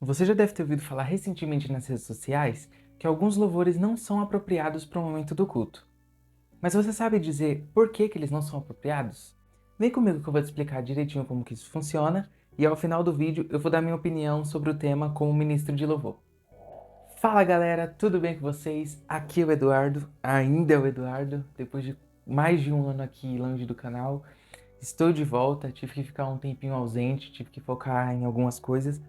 Você já deve ter ouvido falar recentemente nas redes sociais que alguns louvores não são apropriados para o momento do culto. Mas você sabe dizer por que eles não são apropriados? Vem comigo que eu vou te explicar direitinho como que isso funciona e ao final do vídeo eu vou dar minha opinião sobre o tema como ministro de louvor. Fala galera, tudo bem com vocês? Aqui é o Eduardo, ainda é o Eduardo, depois de mais de um ano aqui longe do canal. Estou de volta, tive que ficar um tempinho ausente, tive que focar em algumas coisas.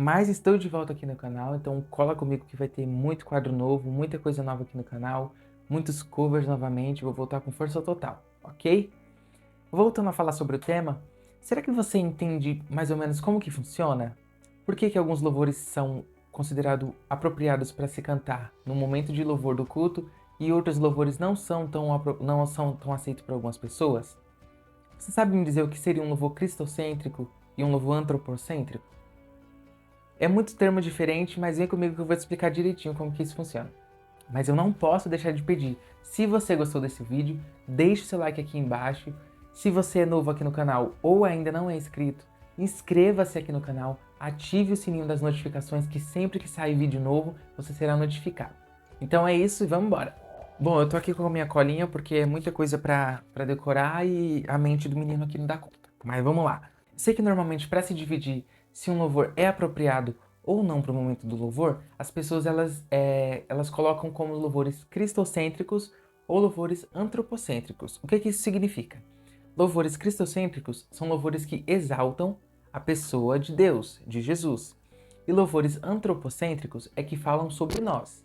Mas estou de volta aqui no canal, então cola comigo que vai ter muito quadro novo, muita coisa nova aqui no canal, muitos covers novamente, vou voltar com força total, ok? Voltando a falar sobre o tema, será que você entende mais ou menos como que funciona? Por que alguns louvores são considerados apropriados para se cantar no momento de louvor do culto e outros louvores não são tão aceitos por algumas pessoas? Você sabe me dizer o que seria um louvor cristocêntrico e um louvor antropocêntrico? É muito termo diferente, mas vem comigo que eu vou te explicar direitinho como que isso funciona. Mas eu não posso deixar de pedir, se você gostou desse vídeo, deixe o seu like aqui embaixo. Se você é novo aqui no canal ou ainda não é inscrito, inscreva-se aqui no canal, ative o sininho das notificações que sempre que sair vídeo novo, você será notificado. Então é isso e vamos embora! Bom, eu tô aqui com a minha colinha porque é muita coisa pra decorar e a mente do menino aqui não dá conta. Mas vamos lá. Sei que normalmente para se dividir se um louvor é apropriado ou não para o momento do louvor, as pessoas elas colocam como louvores cristocêntricos ou louvores antropocêntricos. O que isso significa? Louvores cristocêntricos são louvores que exaltam a pessoa de Deus, de Jesus. E louvores antropocêntricos é que falam sobre nós.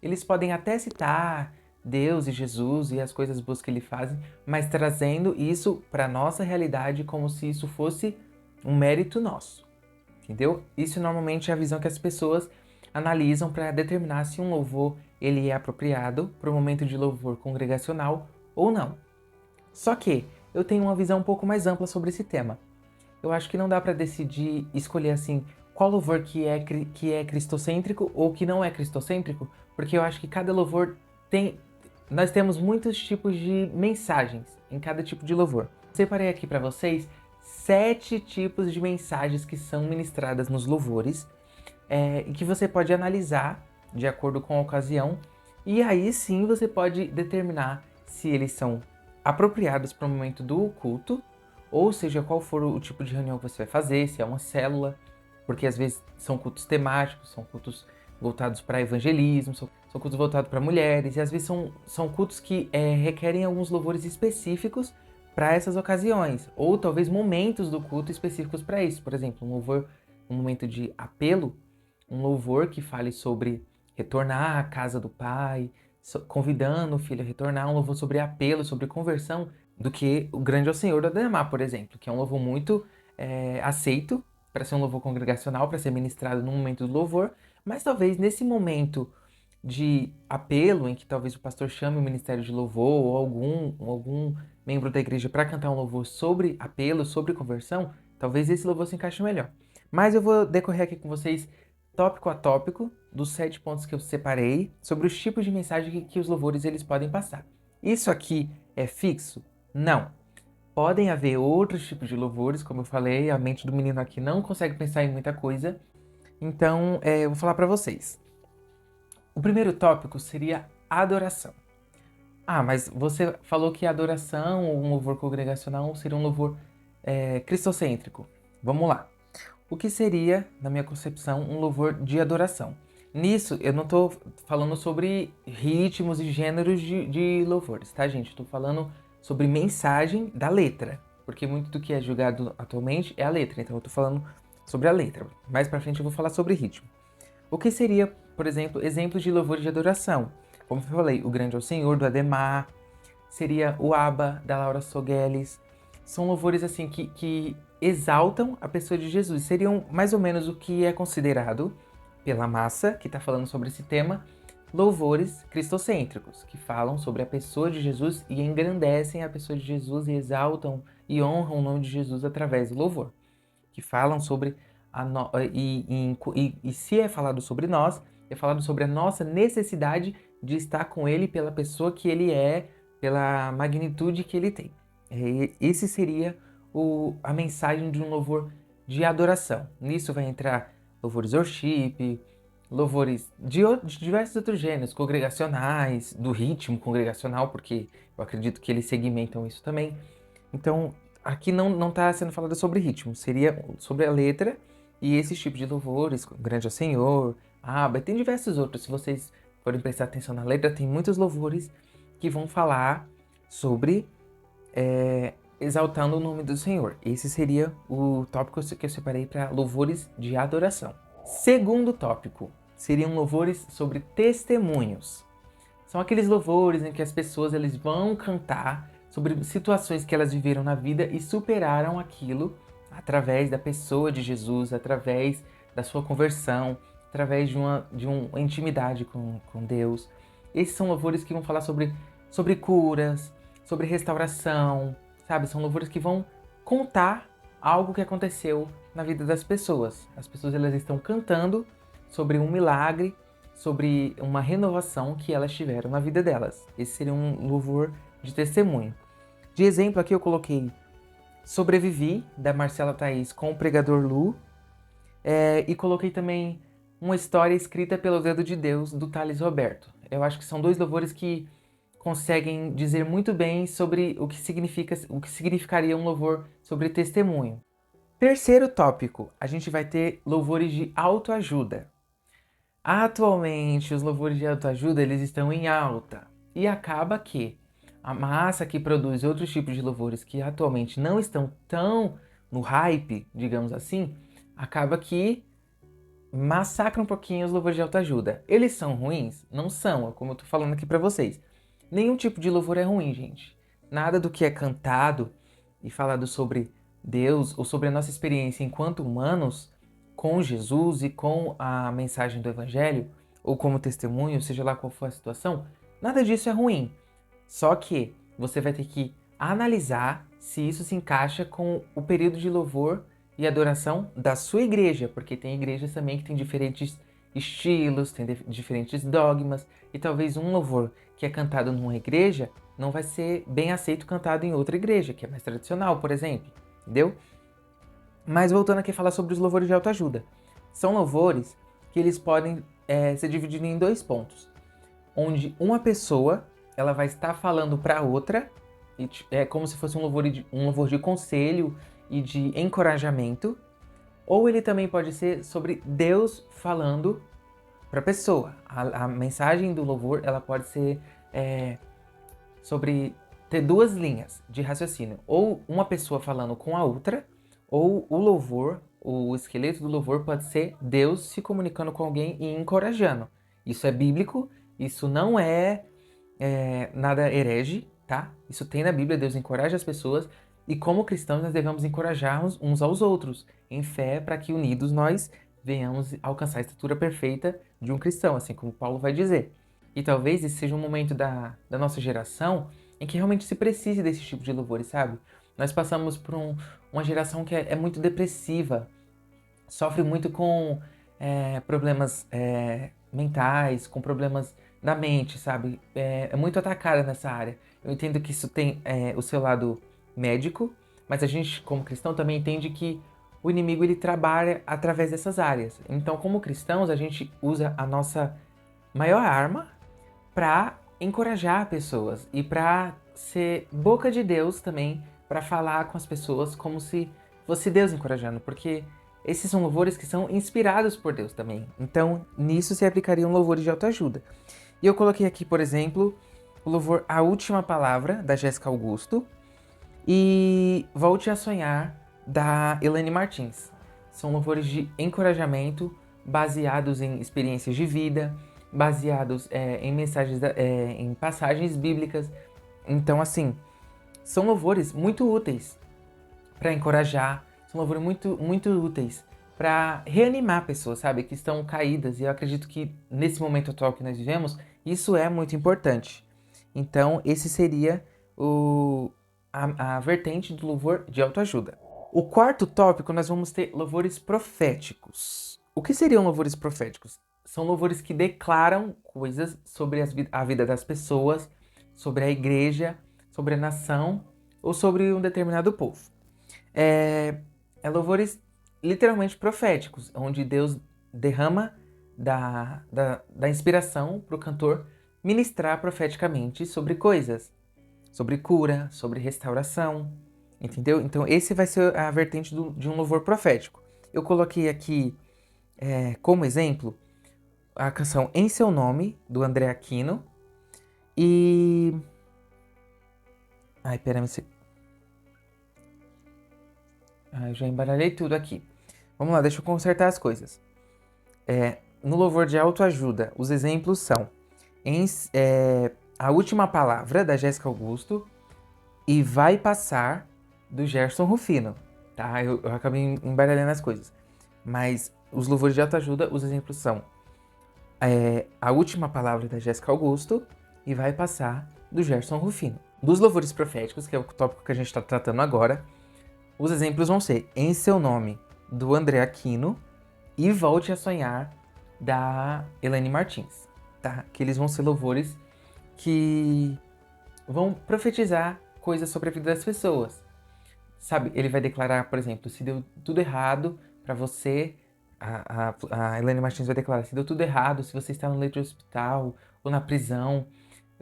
Eles podem até citar Deus e Jesus e as coisas boas que ele fazem, mas trazendo isso para a nossa realidade como se isso fosse um mérito nosso. Entendeu? Isso normalmente é a visão que as pessoas analisam para determinar se um louvor ele é apropriado para o momento de louvor congregacional ou não. Só que eu tenho uma visão um pouco mais ampla sobre esse tema. Eu acho que não dá para decidir, escolher assim, qual louvor que é cristocêntrico ou que não é cristocêntrico, porque eu acho que cada louvor tem... Nós temos muitos tipos de mensagens em cada tipo de louvor. Separei aqui para vocês 7 tipos de mensagens que são ministradas nos louvores e que você pode analisar de acordo com a ocasião e aí sim você pode determinar se eles são apropriados para o momento do culto, ou seja, qual for o tipo de reunião que você vai fazer, se é uma célula, porque às vezes são cultos temáticos, são cultos voltados para evangelismo, são cultos voltados para mulheres, e às vezes são cultos que requerem alguns louvores específicos para essas ocasiões, ou talvez momentos do culto específicos para isso. Por exemplo, um louvor, um momento de apelo, um louvor que fale sobre retornar à casa do Pai, convidando o filho a retornar, um louvor sobre apelo, sobre conversão, do que o Grande é o Senhor do Ademar, por exemplo, que é um louvor muito aceito para ser um louvor congregacional, para ser ministrado no momento do louvor, mas talvez nesse momento de apelo, em que talvez o pastor chame o ministério de louvor ou algum membro da igreja para cantar um louvor sobre apelo, sobre conversão, talvez esse louvor se encaixe melhor. Mas eu vou decorrer aqui com vocês tópico a tópico dos 7 pontos que eu separei sobre os tipos de mensagem que os louvores eles podem passar. Isso aqui é fixo? Não. Podem haver outros tipos de louvores, como eu falei, a mente do menino aqui não consegue pensar em muita coisa, então eu vou falar para vocês. O primeiro tópico seria adoração. Ah, mas você falou que a adoração, ou um louvor congregacional, seria um louvor cristocêntrico. Vamos lá. O que seria, na minha concepção, um louvor de adoração? Nisso, eu não estou falando sobre ritmos e gêneros de louvores, tá, gente? Estou falando sobre mensagem da letra, porque muito do que é julgado atualmente é a letra, então eu estou falando sobre a letra. Mais pra frente eu vou falar sobre ritmo. O que seria, por exemplo, exemplos de louvor de adoração? Como eu falei, o Grande é o Senhor, do Ademar, seria o Abba, da Laura Sogueles. São louvores assim que exaltam a pessoa de Jesus. Seriam mais ou menos o que é considerado, pela massa que está falando sobre esse tema, louvores cristocêntricos, que falam sobre a pessoa de Jesus e engrandecem a pessoa de Jesus e exaltam e honram o nome de Jesus através do louvor. Que falam sobre e se é falado sobre nós, é falado sobre a nossa necessidade de estar com Ele pela pessoa que Ele é, pela magnitude que Ele tem. Esse seria a mensagem de um louvor de adoração. Nisso vai entrar louvores worship, louvores de diversos outros gêneros, congregacionais, do ritmo congregacional, porque eu acredito que eles segmentam isso também. Então, aqui não está sendo falado sobre ritmo, seria sobre a letra e esses tipos de louvores, Grande ao Senhor, Abba, e tem diversos outros. Se vocês forem prestar atenção na letra, tem muitos louvores que vão falar sobre exaltando o nome do Senhor. Esse seria o tópico que eu separei para louvores de adoração. Segundo tópico, seriam louvores sobre testemunhos. São aqueles louvores em que as pessoas eles vão cantar sobre situações que elas viveram na vida e superaram aquilo através da pessoa de Jesus, através da sua conversão, através de uma intimidade com Deus. Esses são louvores que vão falar sobre curas, sobre restauração, sabe? São louvores que vão contar algo que aconteceu na vida das pessoas. As pessoas elas estão cantando sobre um milagre, sobre uma renovação que elas tiveram na vida delas. Esse seria um louvor de testemunho. De exemplo, aqui eu coloquei Sobrevivi, da Marcela Thaís, com o pregador Lu. E coloquei também Uma História Escrita pelo Dedo de Deus, do Thales Roberto. Eu acho que são dois louvores que conseguem dizer muito bem sobre o que significaria um louvor sobre testemunho. Terceiro tópico, a gente vai ter louvores de autoajuda. Atualmente, os louvores de autoajuda eles estão em alta e acaba que a massa que produz outros tipos de louvores que atualmente não estão tão no hype, digamos assim, acaba que massacra um pouquinho os louvores de autoajuda. Eles são ruins? Não são, é como eu tô falando aqui pra vocês. Nenhum tipo de louvor é ruim, gente. Nada do que é cantado e falado sobre Deus ou sobre a nossa experiência enquanto humanos com Jesus e com a mensagem do Evangelho, ou como testemunho, seja lá qual for a situação, nada disso é ruim. Só que você vai ter que analisar se isso se encaixa com o período de louvor e adoração da sua igreja, porque tem igrejas também que tem diferentes estilos, tem diferentes dogmas, e talvez um louvor que é cantado numa igreja não vai ser bem aceito cantado em outra igreja, que é mais tradicional, por exemplo, entendeu? Mas voltando aqui a falar sobre os louvores de autoajuda. São louvores que eles podem ser divididos em dois pontos, onde uma pessoa ela vai estar falando para outra, e é como se fosse um louvor de conselho e de encorajamento, ou ele também pode ser sobre Deus falando para a pessoa. A mensagem do louvor ela pode ser sobre ter duas linhas de raciocínio, ou uma pessoa falando com a outra, ou o louvor, o esqueleto do louvor pode ser Deus se comunicando com alguém e encorajando. Isso é bíblico, isso não é nada herege, tá? Isso tem na Bíblia, Deus encoraja as pessoas e como cristãos nós devemos encorajar uns aos outros em fé para que unidos nós venhamos alcançar a estatura perfeita de um cristão, assim como Paulo vai dizer. E talvez esse seja um momento da nossa geração em que realmente se precise desse tipo de louvores, sabe? Nós passamos por uma geração que é muito depressiva, sofre muito com problemas mentais, com problemas da mente, sabe? É muito atacada nessa área. Eu entendo que isso tem o seu lado médico, mas a gente, como cristão, também entende que o inimigo ele trabalha através dessas áreas. Então, como cristãos, a gente usa a nossa maior arma para encorajar pessoas e para ser boca de Deus também, para falar com as pessoas como se fosse Deus encorajando, porque esses são louvores que são inspirados por Deus também. Então, nisso se aplicariam louvores de autoajuda. E eu coloquei aqui, por exemplo, o louvor A Última Palavra, da Jéssica Augusto, e Volte a Sonhar, da Elaine Martins. São louvores de encorajamento, baseados em experiências de vida, baseados em mensagens, em passagens bíblicas. Então, assim, são louvores muito úteis para encorajar, são louvores muito, muito úteis para reanimar pessoas, sabe, que estão caídas. E eu acredito que nesse momento atual que nós vivemos, isso é muito importante. Então, esse seria a vertente do louvor de autoajuda. O quarto tópico, nós vamos ter louvores proféticos. O que seriam louvores proféticos? São louvores que declaram coisas sobre a vida das pessoas, sobre a igreja, sobre a nação ou sobre um determinado povo. É louvores literalmente proféticos, onde Deus derrama da inspiração para o cantor ministrar profeticamente sobre coisas, sobre cura, sobre restauração, entendeu? Então esse vai ser a vertente de um louvor profético. Eu coloquei aqui como exemplo a canção Em Seu Nome, do André Aquino, e... Ai, pera-me... Eu já embaralhei tudo aqui. Vamos lá, deixa eu consertar as coisas. No louvor de autoajuda, os exemplos são A Última Palavra, da Jéssica Augusto, e Vai Passar, do Gerson Rufino. Tá? Eu acabei embaralhando as coisas. Mas os louvores de autoajuda, os exemplos são A Última Palavra, da Jéssica Augusto, e Vai Passar, do Gerson Rufino. Dos louvores proféticos, que é o tópico que a gente está tratando agora, os exemplos vão ser Em Seu Nome, do André Aquino, e Volte a Sonhar, da Elaine Martins, tá? Que eles vão ser louvores que vão profetizar coisas sobre a vida das pessoas. Sabe, ele vai declarar, por exemplo, se deu tudo errado para você, a Elaine Martins vai declarar, se deu tudo errado, se você está no leito de hospital ou na prisão,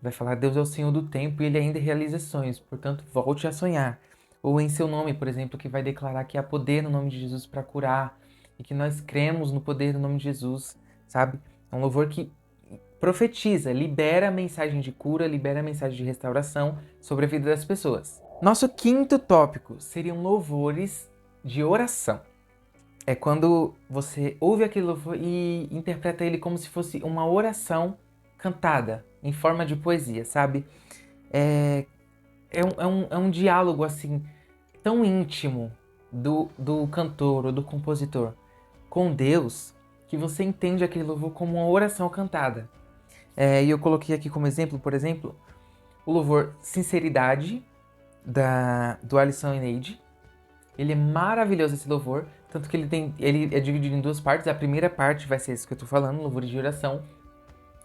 vai falar, Deus é o Senhor do tempo e Ele ainda realiza sonhos, portanto, volte a sonhar. Ou Em Seu Nome, por exemplo, que vai declarar que há poder no nome de Jesus para curar e que nós cremos no poder do nome de Jesus, sabe? É um louvor que profetiza, libera a mensagem de cura, libera a mensagem de restauração sobre a vida das pessoas. Nosso quinto tópico seriam louvores de oração. É quando você ouve aquele louvor e interpreta ele como se fosse uma oração cantada, em forma de poesia, sabe? É um diálogo, assim, tão íntimo do cantor ou do compositor com Deus, que você entende aquele louvor como uma oração cantada. E eu coloquei aqui como exemplo, por exemplo, o louvor Sinceridade, do Alisson e Neide. Ele é maravilhoso, esse louvor, tanto que ele é dividido em duas partes. A primeira parte vai ser isso que eu tô falando, louvor de oração,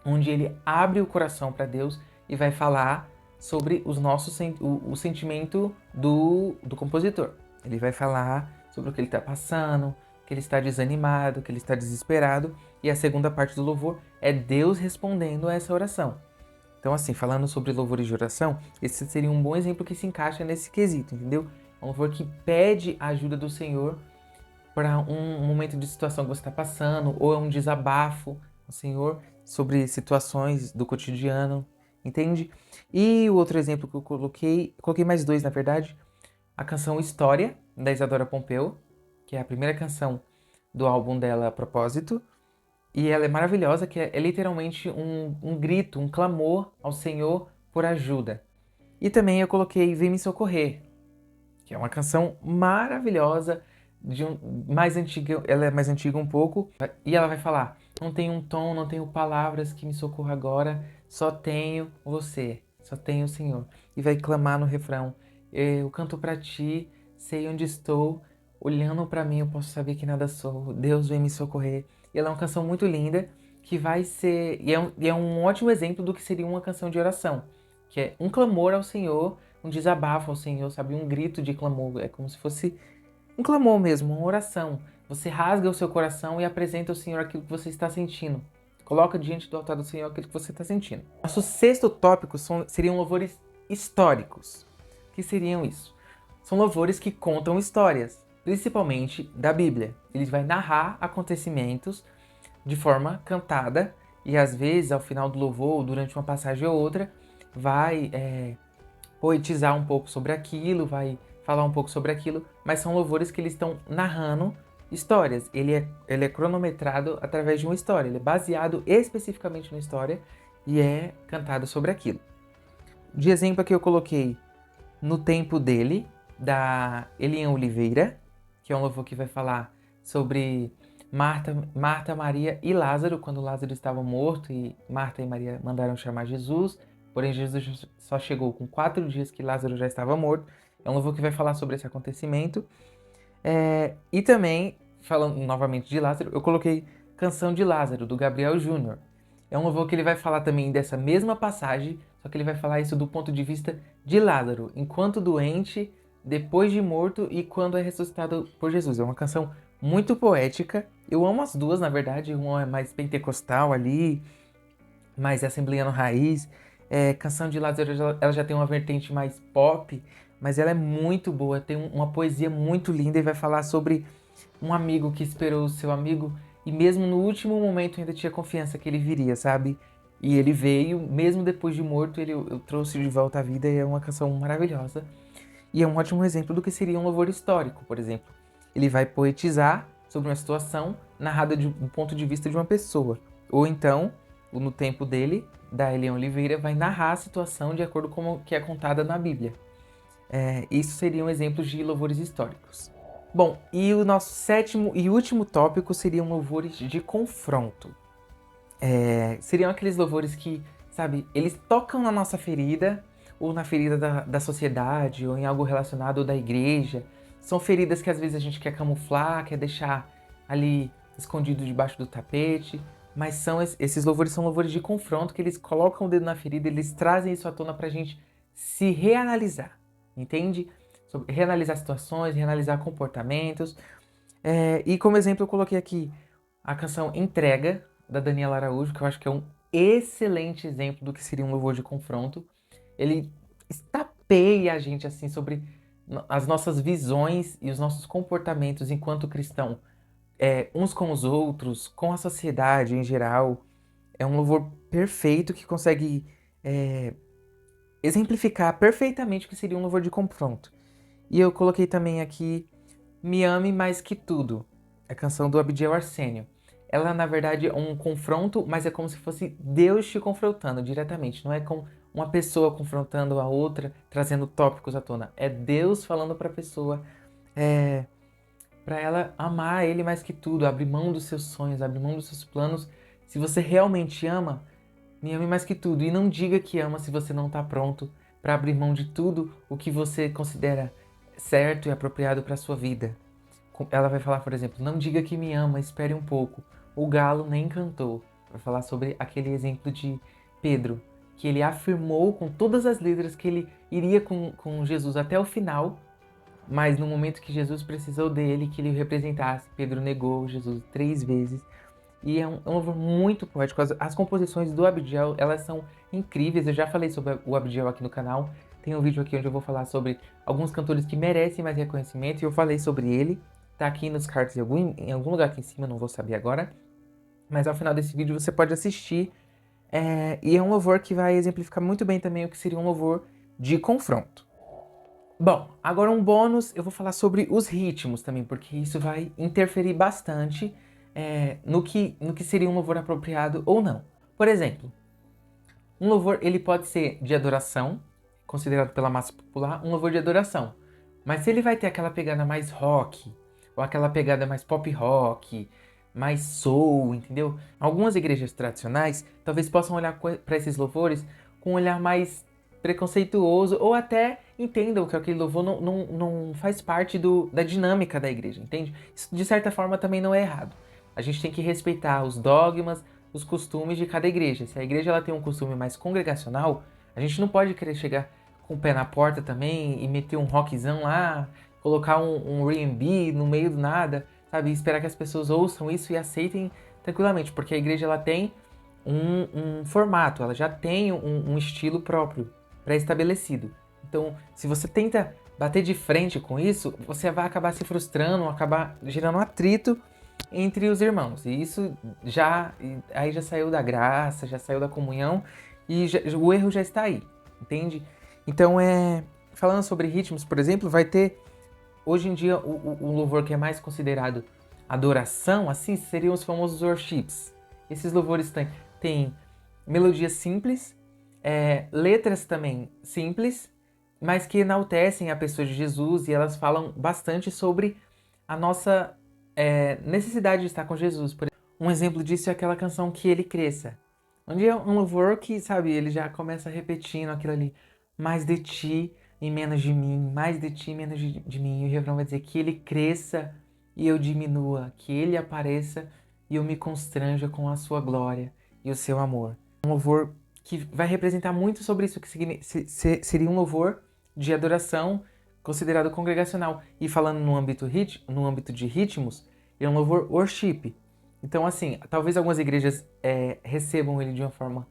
onde ele abre o coração para Deus e vai falar sobre o sentimento do compositor. Ele vai falar sobre o que ele está passando, que ele está desanimado, que ele está desesperado. E a segunda parte do louvor é Deus respondendo a essa oração. Então, assim, falando sobre louvores de oração, esse seria um bom exemplo que se encaixa nesse quesito, entendeu? É um louvor que pede a ajuda do Senhor para um momento de situação que você está passando, ou é um desabafo ao Senhor sobre situações do cotidiano, entende? E o outro exemplo que eu coloquei mais dois, na verdade, a canção História, da Isadora Pompeu, que é a primeira canção do álbum dela, A Propósito, e ela é maravilhosa, que é literalmente um grito, um clamor ao Senhor por ajuda. E também eu coloquei Vem Me Socorrer, que é uma canção maravilhosa, mais antiga, ela é mais antiga um pouco, e ela vai falar, não tenho um tom, não tenho palavras que me socorra agora, só tenho você, só tenho o Senhor. E vai clamar no refrão, eu canto pra ti, sei onde estou, olhando pra mim eu posso saber que nada sou, Deus vem me socorrer. E ela é uma canção muito linda, que vai ser, e é um ótimo exemplo do que seria uma canção de oração, que é um clamor ao Senhor, um desabafo ao Senhor, sabe? Um grito de clamor. É como se fosse um clamor mesmo, uma oração. Você rasga o seu coração e apresenta ao Senhor aquilo que você está sentindo. Coloca diante do altar do Senhor aquilo que você está sentindo. Nosso sexto tópico seriam louvores históricos. O que seriam isso? São louvores que contam histórias, principalmente da Bíblia. Ele vai narrar acontecimentos de forma cantada e às vezes, ao final do louvor, durante uma passagem ou outra, vai poetizar um pouco sobre aquilo, vai falar um pouco sobre aquilo, mas são louvores que eles estão narrando histórias. Ele é cronometrado através de uma história, ele é baseado especificamente numa história e é cantado sobre aquilo. De exemplo aqui eu coloquei No Tempo Dele, da Eliane Oliveira, que é um louvor que vai falar sobre Marta, Maria e Lázaro, quando Lázaro estava morto e Marta e Maria mandaram chamar Jesus. Porém, Jesus só chegou com 4 dias que Lázaro já estava morto. É um louvor que vai falar sobre esse acontecimento. E também, falando novamente de Lázaro, eu coloquei Canção de Lázaro, do Gabriel Júnior. É um louvor que ele vai falar também dessa mesma passagem, só que ele vai falar isso do ponto de vista de Lázaro, enquanto doente, depois de morto e quando é ressuscitado por Jesus. É uma canção muito poética, Eu amo as duas, na verdade. Uma é mais pentecostal ali, mais assembleiano raiz. Canção de Lázaro, ela já tem uma vertente mais pop, mas ela é muito boa. Tem uma poesia muito linda e vai falar sobre um amigo que esperou o seu amigo e mesmo no último momento ainda tinha confiança que ele viria, sabe? E ele veio, mesmo depois de morto, eu trouxe de volta à vida e é uma canção maravilhosa. E é um ótimo exemplo do que seria um louvor histórico, por exemplo. Ele vai poetizar sobre uma situação narrada do ponto de vista de uma pessoa. Ou então, no tempo dele, da Eliane Oliveira, vai narrar a situação de acordo com o que é contada na Bíblia. Isso seriam exemplos de louvores históricos. Bom, e o nosso sétimo e último tópico seriam louvores de confronto. Seriam aqueles louvores que, sabe, eles tocam na nossa ferida, ou na ferida da sociedade, ou em algo relacionado da igreja. São feridas que às vezes a gente quer camuflar, quer deixar ali escondido debaixo do tapete, mas esses louvores são louvores de confronto, que eles colocam o dedo na ferida, eles trazem isso à tona pra gente se reanalisar, entende? Reanalisar situações, reanalisar comportamentos. E como exemplo eu coloquei aqui a canção Entrega, da Daniela Araújo, que eu acho que é um excelente exemplo do que seria um louvor de confronto. Ele estapeia a gente assim sobre as nossas visões e os nossos comportamentos enquanto cristão, uns com os outros, com a sociedade em geral. É um louvor perfeito que consegue exemplificar perfeitamente o que seria um louvor de confronto. E eu coloquei também aqui Me Ame Mais Que Tudo, a canção do Abidiel Arsênio. Ela, na verdade, é um confronto, mas é como se fosse Deus te confrontando diretamente. Não é com uma pessoa confrontando a outra, trazendo tópicos à tona. É Deus falando para a pessoa, para ela amar Ele mais que tudo, abrir mão dos seus sonhos, abrir mão dos seus planos. Se você realmente ama, me ame mais que tudo. E não diga que ama se você não está pronto para abrir mão de tudo o que você considera certo e apropriado para sua vida. Ela vai falar, por exemplo, não diga que me ama, espere um pouco. O galo nem cantou. Vai falar sobre aquele exemplo de Pedro, que ele afirmou com todas as letras que ele iria com Jesus até o final, mas no momento que Jesus precisou dele, que ele o representasse, Pedro negou Jesus 3 vezes. E é um louvor muito poético. As composições do Abidiel, elas são incríveis. Eu já falei sobre o Abidiel aqui no canal. Tem um vídeo aqui onde eu vou falar sobre alguns cantores que merecem mais reconhecimento. E eu falei sobre ele. Tá aqui nos cards em algum lugar aqui em cima, não vou saber agora. Mas ao final desse vídeo você pode assistir. E é um louvor que vai exemplificar muito bem também o que seria um louvor de confronto. Bom, agora um bônus, eu vou falar sobre os ritmos também, porque isso vai interferir bastante no que seria um louvor apropriado ou não. Por exemplo, um louvor ele pode ser de adoração, considerado pela massa popular, um louvor de adoração. Mas se ele vai ter aquela pegada mais rock, ou aquela pegada mais pop rock, mais soul, entendeu? Algumas igrejas tradicionais talvez possam olhar para esses louvores com um olhar mais preconceituoso, ou até entendam que aquele louvor não faz parte da dinâmica da igreja, entende? Isso de certa forma também não é errado. A gente tem que respeitar os dogmas, os costumes de cada igreja. Se a igreja ela tem um costume mais congregacional, a gente não pode querer chegar com o pé na porta também e meter um rockzão lá, colocar um R&B no meio do nada, sabe? E esperar que as pessoas ouçam isso e aceitem tranquilamente, porque a igreja ela tem um formato, ela já tem um estilo próprio, pré-estabelecido. Então, se você tenta bater de frente com isso, você vai acabar se frustrando, acabar gerando um atrito entre os irmãos. E isso aí já saiu da graça, já saiu da comunhão e o erro já está aí, entende? Então, falando sobre ritmos, por exemplo, vai ter hoje em dia o louvor que é mais considerado adoração, assim, seriam os famosos worships. Esses louvores têm melodias simples, letras também simples, mas que enaltecem a pessoa de Jesus e elas falam bastante sobre a nossa necessidade de estar com Jesus. Um exemplo disso é aquela canção Que Ele Cresça, onde é um louvor que, sabe, ele já começa repetindo aquilo ali, mais de ti e menos de mim, mais de ti e menos de mim. E o refrão vai dizer que ele cresça e eu diminua, que ele apareça e eu me constranja com a sua glória e o seu amor. Um louvor que vai representar muito sobre isso, que seria um louvor de adoração considerado congregacional. E falando no âmbito de ritmos, Ele é um louvor worship. Então, assim, talvez algumas igrejas recebam ele de uma forma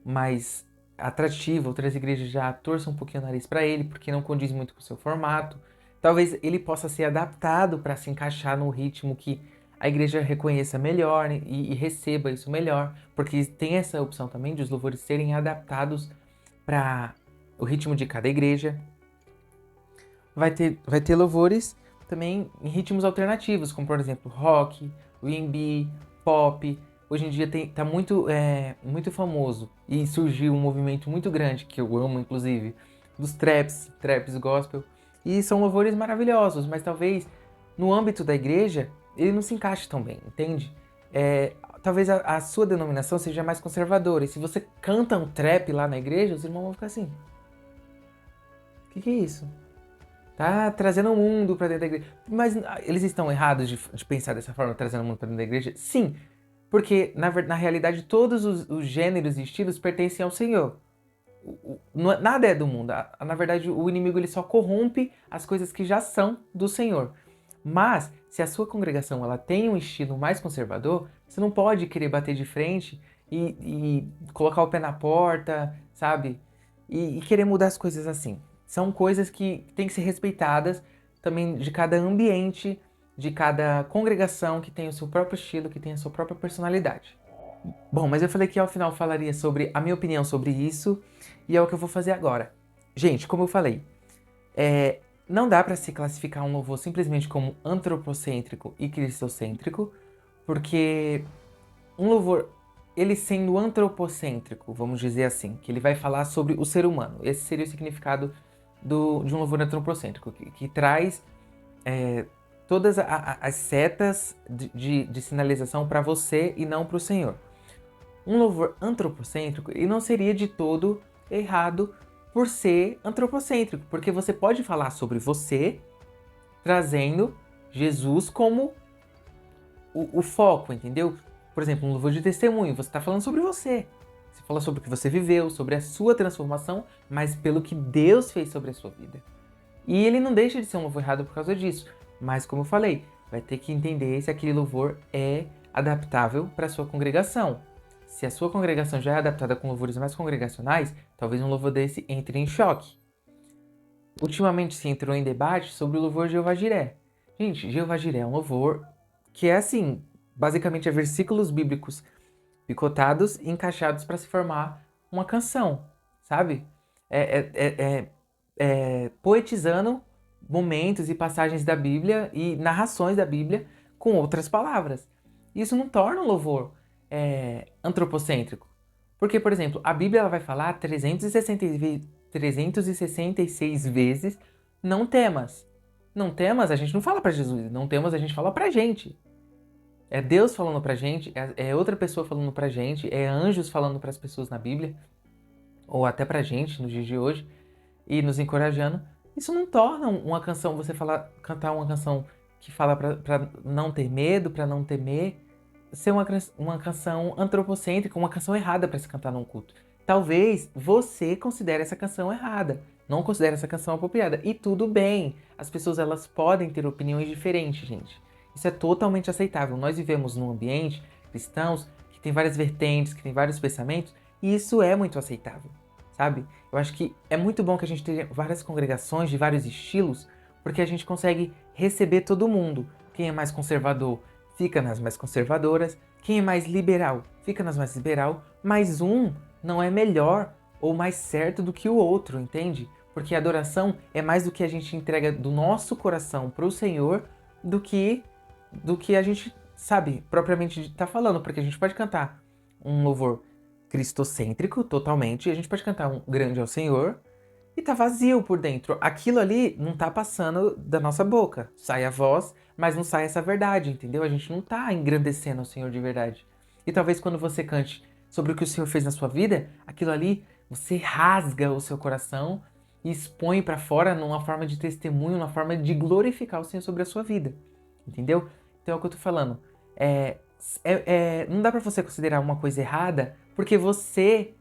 mais atrativa, outras igrejas já torçam um pouquinho o nariz para ele, porque não condiz muito com o seu formato. Talvez ele possa ser adaptado para se encaixar no ritmo que a igreja reconheça melhor, né, e receba isso melhor, porque tem essa opção também de os louvores serem adaptados para o ritmo de cada igreja. Vai ter louvores também em ritmos alternativos, como por exemplo rock, R&B, pop. Hoje em dia tá muito famoso e surgiu um movimento muito grande, que eu amo inclusive, dos traps gospel. E são louvores maravilhosos, mas talvez no âmbito da igreja ele não se encaixe tão bem, entende? Talvez a sua denominação seja mais conservadora, e se você canta um trap lá na igreja, os irmãos vão ficar assim: o que é isso? Tá trazendo o mundo pra dentro da igreja. Mas eles estão errados de pensar dessa forma, trazendo o mundo pra dentro da igreja? Sim, porque na realidade todos os gêneros e estilos pertencem ao Senhor. Nada é do mundo. Na verdade, o inimigo ele só corrompe as coisas que já são do Senhor. Mas, se a sua congregação ela tem um estilo mais conservador, você não pode querer bater de frente e colocar o pé na porta, sabe? E querer mudar as coisas assim. São coisas que têm que ser respeitadas também de cada ambiente, de cada congregação que tem o seu próprio estilo, que tem a sua própria personalidade. Bom, mas eu falei que ao final falaria sobre a minha opinião sobre isso, e é o que eu vou fazer agora. Gente, como eu falei, não dá para se classificar um louvor simplesmente como antropocêntrico e cristocêntrico, porque um louvor, ele sendo antropocêntrico, vamos dizer assim, que ele vai falar sobre o ser humano. Esse seria o significado de um louvor antropocêntrico, que traz todas as setas de sinalização para você e não para o Senhor. Um louvor antropocêntrico, ele não seria de todo errado por ser antropocêntrico, porque você pode falar sobre você, trazendo Jesus como o foco, entendeu? Por exemplo, um louvor de testemunho, você está falando sobre você. Você fala sobre o que você viveu, sobre a sua transformação, mas pelo que Deus fez sobre a sua vida. E ele não deixa de ser um louvor errado por causa disso. Mas, como eu falei, vai ter que entender se aquele louvor é adaptável para a sua congregação. Se a sua congregação já é adaptada com louvores mais congregacionais, talvez um louvor desse entre em choque. Ultimamente se entrou em debate sobre o louvor Jeová Jiré. Gente, Jeová Jiré é um louvor que é assim, basicamente é versículos bíblicos picotados e encaixados para se formar uma canção, sabe? Poetizando momentos e passagens da Bíblia e narrações da Bíblia com outras palavras. Isso não torna o louvor antropocêntrico. Porque, por exemplo, a Bíblia ela vai falar 366 vezes não temas. Não temas, a gente não fala para Jesus. Não temas, a gente fala pra gente. É Deus falando pra gente, é outra pessoa falando pra gente, é anjos falando pras pessoas na Bíblia, ou até pra gente nos dias de hoje, e nos encorajando. Isso não torna uma canção, cantar uma canção que fala pra não ter medo, pra não temer, ser uma canção antropocêntrica, uma canção errada pra se cantar num culto. Talvez você considere essa canção errada, não considere essa canção apropriada. E tudo bem, as pessoas elas podem ter opiniões diferentes, gente. Isso é totalmente aceitável. Nós vivemos num ambiente cristãos que tem várias vertentes, que tem vários pensamentos, e isso é muito aceitável, sabe? Eu acho que é muito bom que a gente tenha várias congregações de vários estilos, porque a gente consegue receber todo mundo. Quem é mais conservador fica nas mais conservadoras, quem é mais liberal fica nas mais liberal, mas um não é melhor ou mais certo do que o outro, entende? Porque a adoração é mais do que a gente entrega do nosso coração para o Senhor do que a gente, sabe, propriamente tá falando, porque a gente pode cantar um louvor cristocêntrico totalmente, e a gente pode cantar um grande ao Senhor e tá vazio por dentro. Aquilo ali não tá passando da nossa boca. Sai a voz, mas não sai essa verdade, entendeu? A gente não tá engrandecendo o Senhor de verdade. E talvez quando você cante sobre o que o Senhor fez na sua vida, aquilo ali, você rasga o seu coração e expõe pra fora numa forma de testemunho, numa forma de glorificar o Senhor sobre a sua vida. Entendeu? Então é o que eu tô falando. Não dá pra você considerar uma coisa errada porque você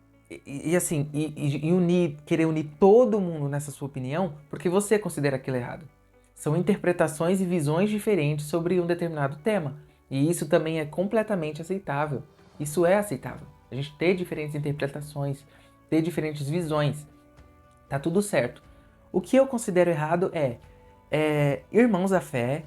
querer unir todo mundo nessa sua opinião porque você considera aquilo errado. São interpretações e visões diferentes sobre um determinado tema. E isso também é completamente aceitável. Isso é aceitável. A gente ter diferentes interpretações, ter diferentes visões. Tá tudo certo. O que eu considero errado é irmãos da fé,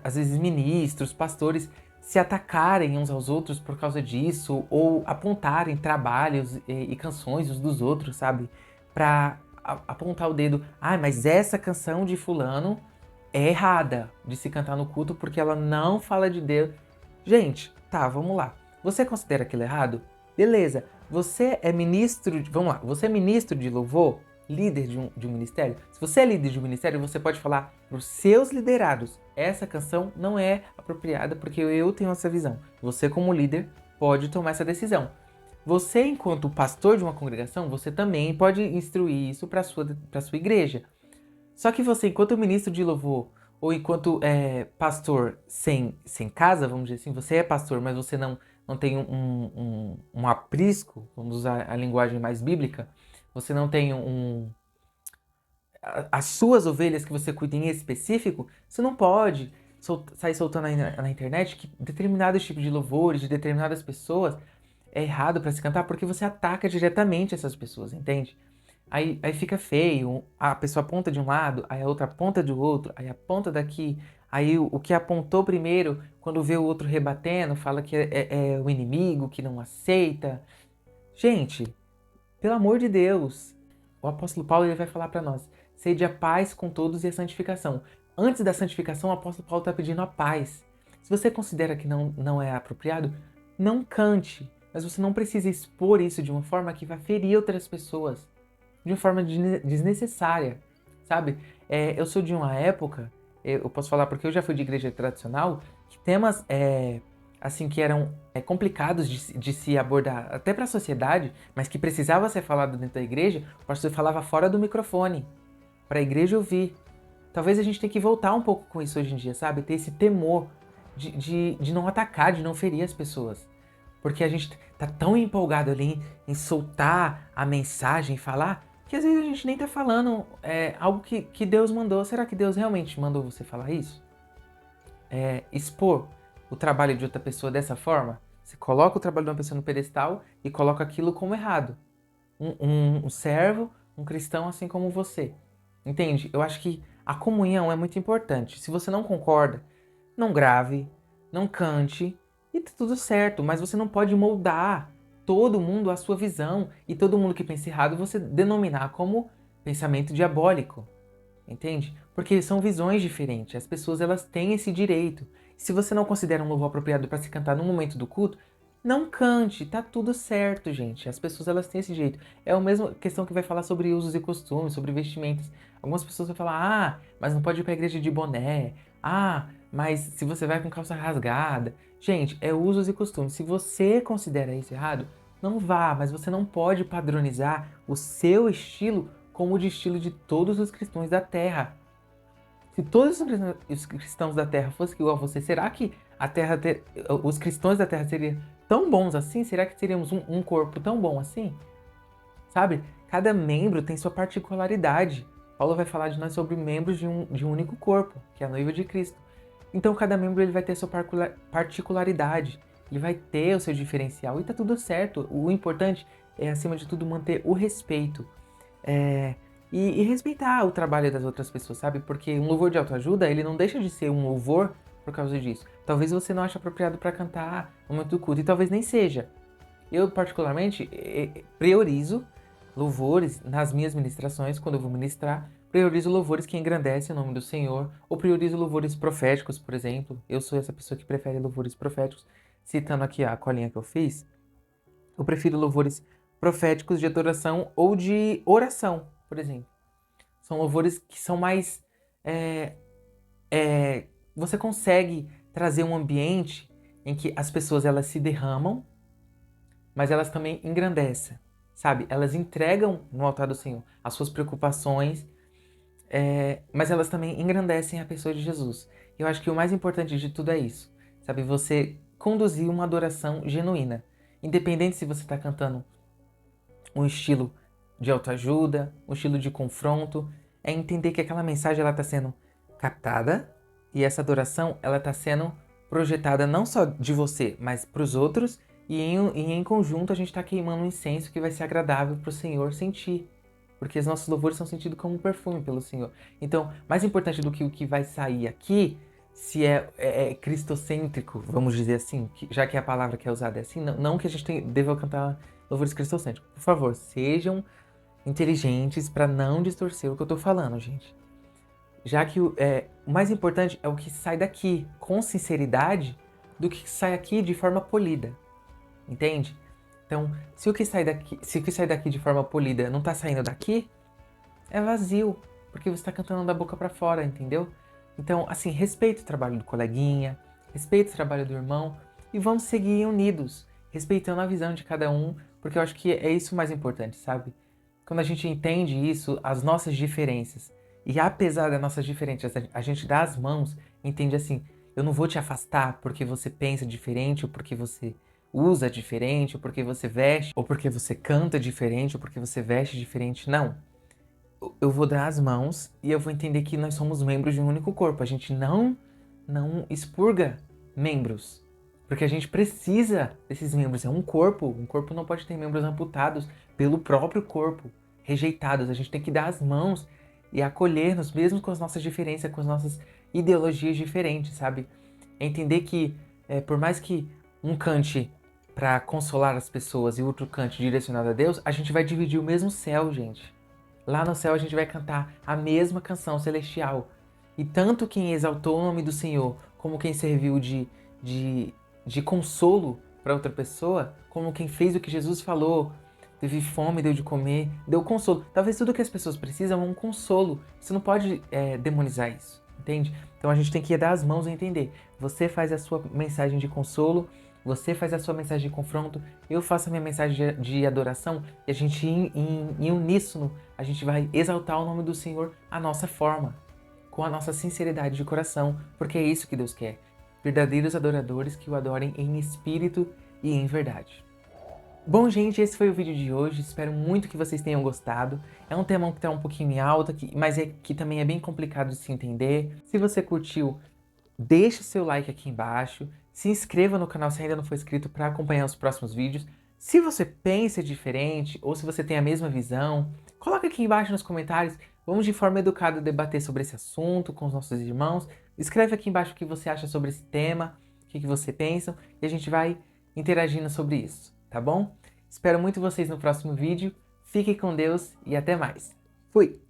às vezes ministros, pastores, se atacarem uns aos outros por causa disso, ou apontarem trabalhos e canções uns dos outros, sabe? Pra apontar o dedo. Ah, mas essa canção de fulano é errada de se cantar no culto porque ela não fala de Deus. Gente, tá, vamos lá. Você considera aquilo errado? Beleza. Você é ministro de... Vamos lá. Você é ministro de louvor? Líder de um ministério? Se você é líder de um ministério, você pode falar para os seus liderados: essa canção não é apropriada porque eu tenho essa visão. Você, como líder, pode tomar essa decisão. Você, enquanto pastor de uma congregação, você também pode instruir isso para sua igreja. Só que você, enquanto ministro de louvor, ou enquanto pastor sem casa, vamos dizer assim, você é pastor, mas você não tem um aprisco, vamos usar a linguagem mais bíblica, você não tem as suas ovelhas que você cuida em específico, você não pode sair soltando aí na internet que determinados tipos de louvores, de determinadas pessoas, é errado para se cantar porque você ataca diretamente essas pessoas, entende? Aí fica feio, a pessoa aponta de um lado, aí a outra aponta do outro, aí aponta daqui, aí o que apontou primeiro, quando vê o outro rebatendo, fala que é o inimigo, que não aceita. Gente, pelo amor de Deus, o apóstolo Paulo ele vai falar para nós: sede a paz com todos e a santificação. Antes da santificação, o apóstolo Paulo está pedindo a paz. Se você considera que não é apropriado, não cante, mas você não precisa expor isso de uma forma que vai ferir outras pessoas de uma forma desnecessária, sabe? Eu sou de uma época, eu posso falar porque eu já fui de igreja tradicional, que temas assim que eram complicados de se abordar até para a sociedade, mas que precisava ser falado dentro da igreja, o pastor falava fora do microfone, para a igreja ouvir. Talvez a gente tenha que voltar um pouco com isso hoje em dia, sabe? Ter esse temor de não atacar, de não ferir as pessoas. Porque a gente tá tão empolgado ali em soltar a mensagem, falar, que às vezes a gente nem tá falando algo que Deus mandou. Será que Deus realmente mandou você falar isso? Expor o trabalho de outra pessoa dessa forma? Você coloca o trabalho de uma pessoa no pedestal e coloca aquilo como errado. Um servo, um cristão assim como você. Entende? Eu acho que a comunhão é muito importante. Se você não concorda, não grave, não cante e tá tudo certo, mas você não pode moldar todo mundo à sua visão e todo mundo que pensa errado você denominar como pensamento diabólico, entende? Porque são visões diferentes, as pessoas elas têm esse direito. Se você não considera um louvor apropriado para se cantar no momento do culto, não cante, tá tudo certo, gente. As pessoas elas têm esse jeito. É a mesma questão que vai falar sobre usos e costumes, sobre vestimentas. Algumas pessoas vão falar: ah, mas não pode ir pra igreja de boné. Ah, mas se você vai com calça rasgada. Gente, é usos e costumes. Se você considera isso errado, não vá, mas você não pode padronizar o seu estilo como o de estilo de todos os cristãos da Terra. Se todos os cristãos da Terra fossem igual a você, será que os cristãos da Terra seriam tão bons assim? Será que teríamos um corpo tão bom assim? Sabe? Cada membro tem sua particularidade. Paulo vai falar de nós sobre membros de um único corpo, que é a noiva de Cristo. Então cada membro ele vai ter sua particularidade, ele vai ter o seu diferencial e tá tudo certo. O importante é, acima de tudo, manter o respeito. E respeitar o trabalho das outras pessoas, sabe? Porque um louvor de autoajuda, ele não deixa de ser um louvor por causa disso. Talvez você não ache apropriado para cantar no momento do culto, e talvez nem seja. Eu, particularmente, priorizo louvores nas minhas ministrações, quando eu vou ministrar, priorizo louvores que engrandecem o nome do Senhor, ou priorizo louvores proféticos, por exemplo. Eu sou essa pessoa que prefere louvores proféticos. Citando aqui a colinha que eu fiz, eu prefiro louvores proféticos de adoração ou de oração, por exemplo. São louvores que são mais... você consegue trazer um ambiente em que as pessoas elas se derramam, mas elas também engrandecem, sabe? Elas entregam no altar do Senhor as suas preocupações, mas elas também engrandecem a pessoa de Jesus. Eu acho que o mais importante de tudo é isso, sabe? Você conduzir uma adoração genuína. Independente se você está cantando um estilo de autoajuda, um estilo de confronto, é entender que aquela mensagem ela está sendo captada e essa adoração ela está sendo projetada não só de você, mas para os outros e em conjunto a gente está queimando um incenso que vai ser agradável para o Senhor sentir. Porque os nossos louvores são sentidos como um perfume pelo Senhor. Então, mais importante do que o que vai sair aqui, se é cristocêntrico, vamos dizer assim, já que a palavra que é usada é assim, não que a gente deva cantar louvores cristocêntricos. Por favor, sejam inteligentes para não distorcer o que eu tô falando, gente. Já que o mais importante é o que sai daqui com sinceridade do que sai aqui de forma polida. Entende? Então, se o que sai daqui de forma polida não tá saindo daqui, é vazio, porque você tá cantando da boca para fora, entendeu? Então, assim, respeita o trabalho do coleguinha, respeita o trabalho do irmão e vamos seguir unidos, respeitando a visão de cada um, porque eu acho que é isso o mais importante, sabe? Quando a gente entende isso, as nossas diferenças, e apesar das nossas diferenças, a gente dá as mãos, entende assim, eu não vou te afastar porque você pensa diferente, ou porque você usa diferente, ou porque você veste, ou porque você canta diferente, ou porque você veste diferente, não. Eu vou dar as mãos e eu vou entender que nós somos membros de um único corpo. A gente não expurga membros, porque a gente precisa desses membros. É um corpo não pode ter membros amputados pelo próprio corpo, rejeitados. A gente tem que dar as mãos e acolher-nos, mesmo com as nossas diferenças, com as nossas ideologias diferentes, sabe? É entender que, por mais que um cante para consolar as pessoas e outro cante direcionado a Deus, a gente vai dividir o mesmo céu, gente. Lá no céu a gente vai cantar a mesma canção celestial. E tanto quem exaltou o nome do Senhor, como quem serviu de consolo para outra pessoa, como quem fez o que Jesus falou, teve fome, deu de comer, deu consolo. Talvez tudo que as pessoas precisam é um consolo. Você não pode demonizar isso, entende? Então a gente tem que dar as mãos e entender. Você faz a sua mensagem de consolo, você faz a sua mensagem de confronto, eu faço a minha mensagem de adoração, e a gente, em uníssono, a gente vai exaltar o nome do Senhor à nossa forma, com a nossa sinceridade de coração, porque é isso que Deus quer. Verdadeiros adoradores que o adorem em espírito e em verdade. Bom, gente, esse foi o vídeo de hoje. Espero muito que vocês tenham gostado. É um tema que está um pouquinho em alta, mas que também é bem complicado de se entender. Se você curtiu, deixe o seu like aqui embaixo. Se inscreva no canal se ainda não for inscrito para acompanhar os próximos vídeos. Se você pensa diferente ou se você tem a mesma visão, coloca aqui embaixo nos comentários. Vamos de forma educada debater sobre esse assunto com os nossos irmãos. Escreve aqui embaixo o que você acha sobre esse tema, o que você pensa, e a gente vai interagindo sobre isso, tá bom? Espero muito vocês no próximo vídeo. Fiquem com Deus e até mais. Fui!